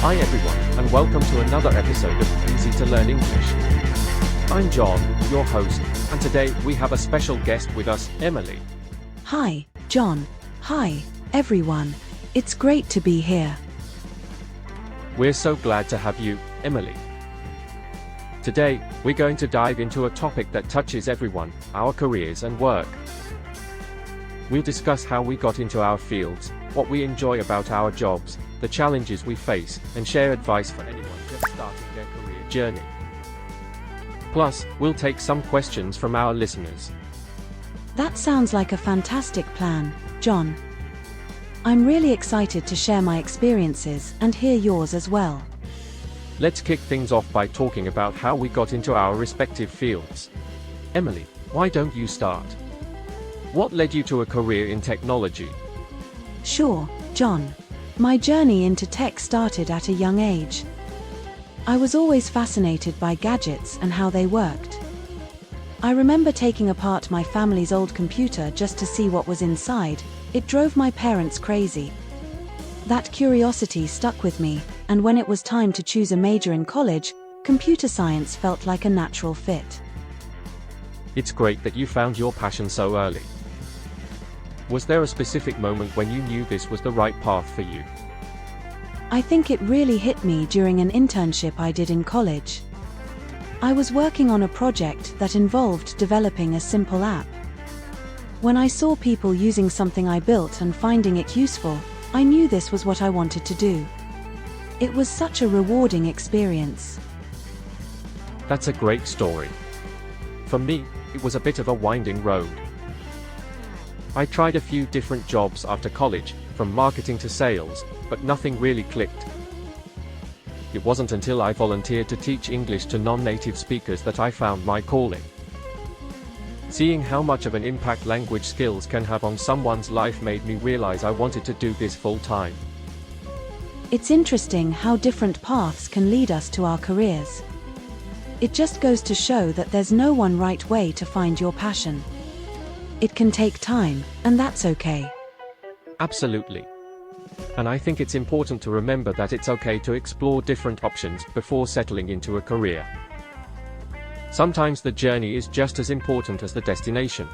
Hi everyone, and welcome to another episode of Easy to Learn English. I'm John, your host, and today we have a special guest with us, Emily. Hi, John. Hi, everyone. It's great to be here. We're so glad to have you, Emily. Today, we're going to dive into a topic that touches everyone, our careers and work. We'll discuss how we got into our fields, what we enjoy about our jobs, the challenges we face, and share advice for anyone just starting their career journey. Plus, we'll take some questions from our listeners. That sounds like a fantastic plan, John. I'm really excited to share my experiences and hear yours as well. Let's kick things off by talking about how we got into our respective fields. Emily, why don't you start? What led you to a career in technology? Sure, John. My journey into tech started at a young age. I was always fascinated by gadgets and how they worked. I remember taking apart my family's old computer just to see what was inside. It drove my parents crazy. That curiosity stuck with me, and when it was time to choose a major in college, computer science felt like a natural fit. It's great that you found your passion so early. Was there a specific moment when you knew this was the right path for you? I think it really hit me during an internship I did in college. I was working on a project that involved developing a simple app. When I saw people using something I built and finding it useful, I knew this was what I wanted to do. It was such a rewarding experience. That's a great story. For me, it was a bit of a winding road. I tried a few different jobs after college, from marketing to sales, but nothing really clicked. It wasn't until I volunteered to teach English to non-native speakers that I found my calling. Seeing how much of an impact language skills can have on someone's life made me realize I wanted to do this full time. It's interesting how different paths can lead us to our careers. It just goes to show that there's no one right way to find your passion. It can take time, and that's okay. Absolutely. And I think it's important to remember that it's okay to explore different options before settling into a career. Sometimes the journey is just as important as the destination.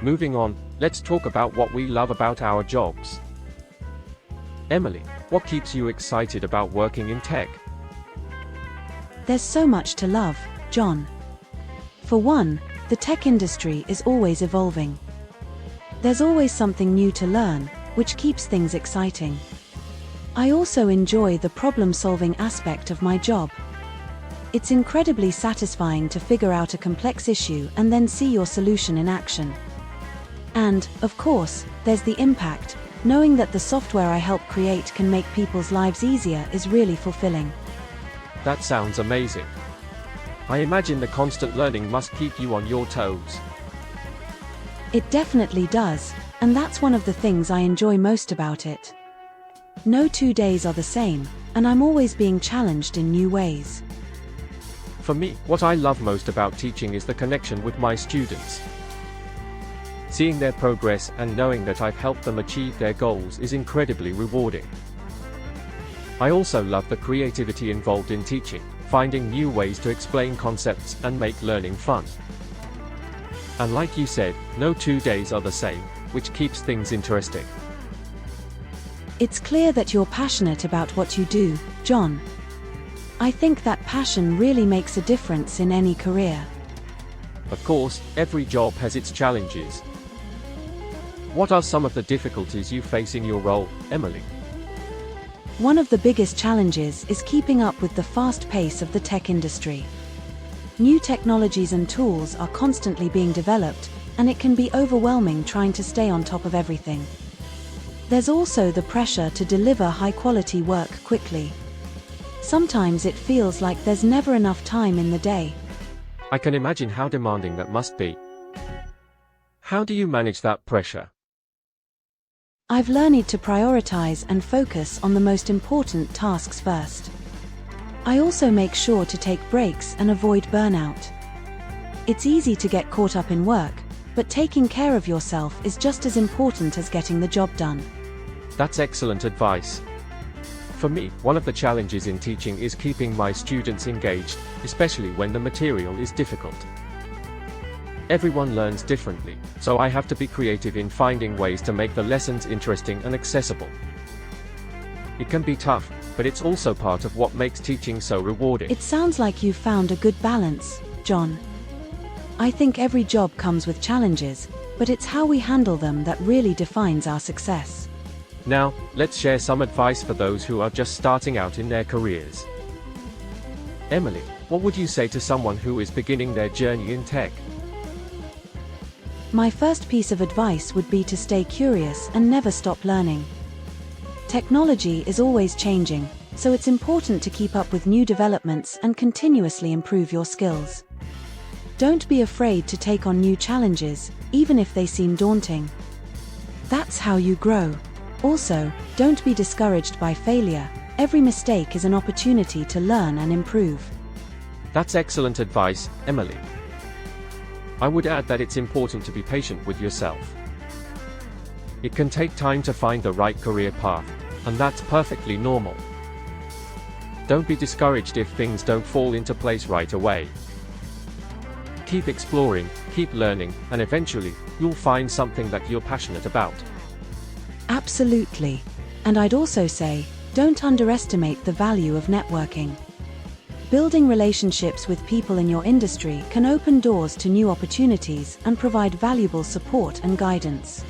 Moving on, let's talk about what we love about our jobs. Emily, what keeps you excited about working in tech? There's so much to love, John. For one, the tech industry is always evolving. There's always something new to learn, which keeps things exciting. I also enjoy the problem-solving aspect of my job. It's incredibly satisfying to figure out a complex issue and then see your solution in action. And, of course, there's the impact. Knowing that the software I help create can make people's lives easier is really fulfilling. That sounds amazing. I imagine the constant learning must keep you on your toes. It definitely does, and that's one of the things I enjoy most about it. No 2 days are the same, and I'm always being challenged in new ways. For me, what I love most about teaching is the connection with my students. Seeing their progress and knowing that I've helped them achieve their goals is incredibly rewarding. I also love the creativity involved in teaching, finding new ways to explain concepts and make learning fun. And like you said, no 2 days are the same, which keeps things interesting. It's clear that you're passionate about what you do, John. I think that passion really makes a difference in any career. Of course, every job has its challenges. What are some of the difficulties you face in your role, Emily? One of the biggest challenges is keeping up with the fast pace of the tech industry. New technologies and tools are constantly being developed, and it can be overwhelming trying to stay on top of everything. There's also the pressure to deliver high-quality work quickly. Sometimes it feels like there's never enough time in the day. I can imagine how demanding that must be. How do you manage that pressure? I've learned to prioritize and focus on the most important tasks first. I also make sure to take breaks and avoid burnout. It's easy to get caught up in work, but taking care of yourself is just as important as getting the job done. That's excellent advice. For me, one of the challenges in teaching is keeping my students engaged, especially when the material is difficult. Everyone learns differently, so I have to be creative in finding ways to make the lessons interesting and accessible. It can be tough, but it's also part of what makes teaching so rewarding. It sounds like you've found a good balance, John. I think every job comes with challenges, but it's how we handle them that really defines our success. Now, let's share some advice for those who are just starting out in their careers. Emily, what would you say to someone who is beginning their journey in tech? My first piece of advice would be to stay curious and never stop learning. Technology is always changing, so it's important to keep up with new developments and continuously improve your skills. Don't be afraid to take on new challenges, even if they seem daunting. That's how you grow. Also, don't be discouraged by failure. Every mistake is an opportunity to learn and improve. That's excellent advice, Emily. I would add that it's important to be patient with yourself. It can take time to find the right career path, and that's perfectly normal. Don't be discouraged if things don't fall into place right away. Keep exploring, keep learning, and eventually, you'll find something that you're passionate about. Absolutely. And I'd also say, don't underestimate the value of networking. Building relationships with people in your industry can open doors to new opportunities and provide valuable support and guidance.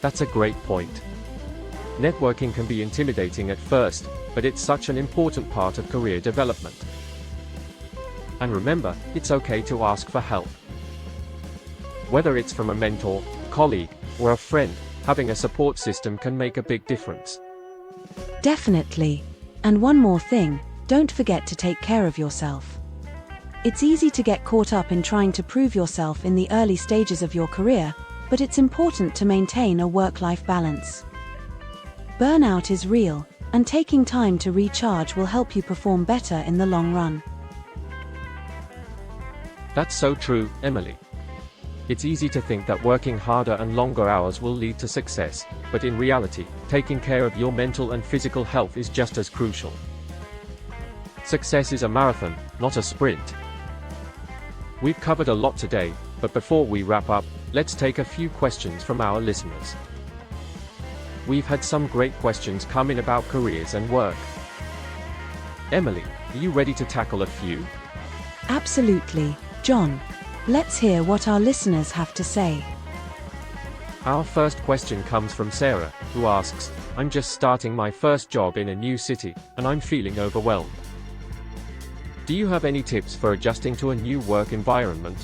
That's a great point. Networking can be intimidating at first, but it's such an important part of career development. And remember, it's okay to ask for help. Whether it's from a mentor, colleague, or a friend, having a support system can make a big difference. Definitely. And one more thing, don't forget to take care of yourself. It's easy to get caught up in trying to prove yourself in the early stages of your career, but it's important to maintain a work-life balance. Burnout is real, and taking time to recharge will help you perform better in the long run. That's so true, Emily. It's easy to think that working harder and longer hours will lead to success, but in reality, taking care of your mental and physical health is just as crucial. Success is a marathon, not a sprint. We've covered a lot today, but before we wrap up, let's take a few questions from our listeners. We've had some great questions come in about careers and work. Emily, are you ready to tackle a few? Absolutely, John. Let's hear what our listeners have to say. Our first question comes from Sarah, who asks, I'm just starting my first job in a new city, and I'm feeling overwhelmed. Do you have any tips for adjusting to a new work environment?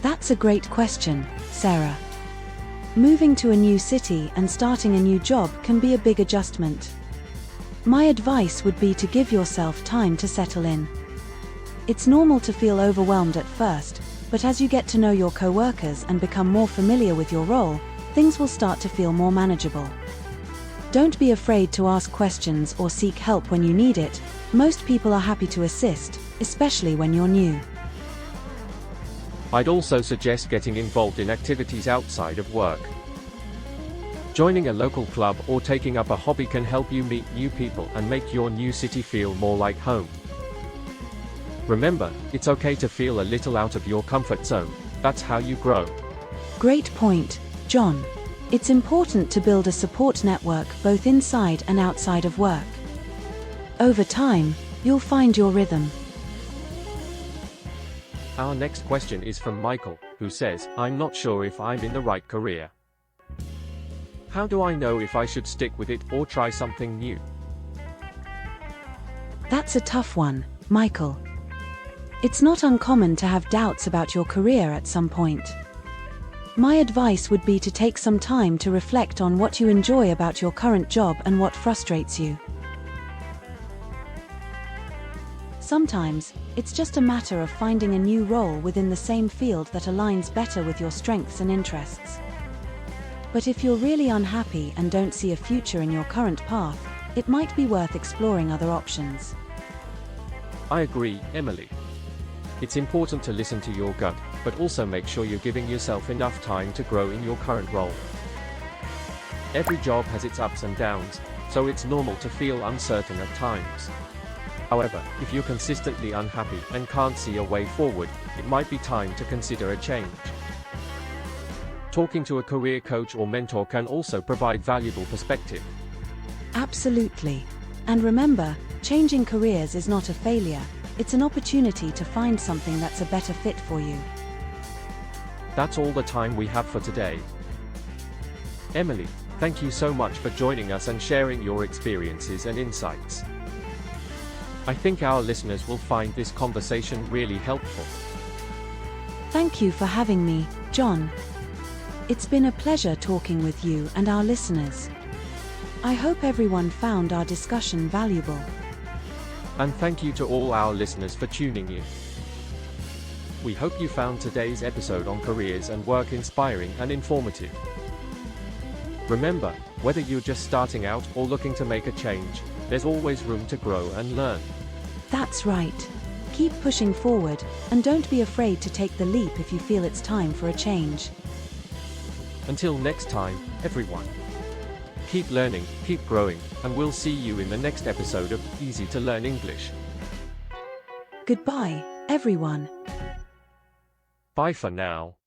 That's a great question, Sarah. Moving to a new city and starting a new job can be a big adjustment. My advice would be to give yourself time to settle in. It's normal to feel overwhelmed at first, but as you get to know your coworkers and become more familiar with your role, things will start to feel more manageable. Don't be afraid to ask questions or seek help when you need it. Most people are happy to assist, especially when you're new. I'd also suggest getting involved in activities outside of work. Joining a local club or taking up a hobby can help you meet new people and make your new city feel more like home. Remember, it's okay to feel a little out of your comfort zone. That's how you grow. Great point, John. It's important to build a support network both inside and outside of work. Over time, you'll find your rhythm. Our next question is from Michael, who says, I'm not sure if I'm in the right career. How do I know if I should stick with it or try something new? That's a tough one, Michael. It's not uncommon to have doubts about your career at some point. My advice would be to take some time to reflect on what you enjoy about your current job and what frustrates you. Sometimes, it's just a matter of finding a new role within the same field that aligns better with your strengths and interests. But if you're really unhappy and don't see a future in your current path, it might be worth exploring other options. I agree, Emily. It's important to listen to your gut, but also make sure you're giving yourself enough time to grow in your current role. Every job has its ups and downs, so it's normal to feel uncertain at times. However, if you're consistently unhappy and can't see a way forward, it might be time to consider a change. Talking to a career coach or mentor can also provide valuable perspective. Absolutely. And remember, changing careers is not a failure, it's an opportunity to find something that's a better fit for you. That's all the time we have for today. Emily, thank you so much for joining us and sharing your experiences and insights. I think our listeners will find this conversation really helpful. Thank you for having me, John. It's been a pleasure talking with you and our listeners. I hope everyone found our discussion valuable. And thank you to all our listeners for tuning in. We hope you found today's episode on careers and work inspiring and informative. Remember, whether you're just starting out or looking to make a change, there's always room to grow and learn. That's right. Keep pushing forward, and don't be afraid to take the leap if you feel it's time for a change. Until next time, everyone. Keep learning, keep growing, and we'll see you in the next episode of Easy to Learn English. Goodbye, everyone. Bye for now.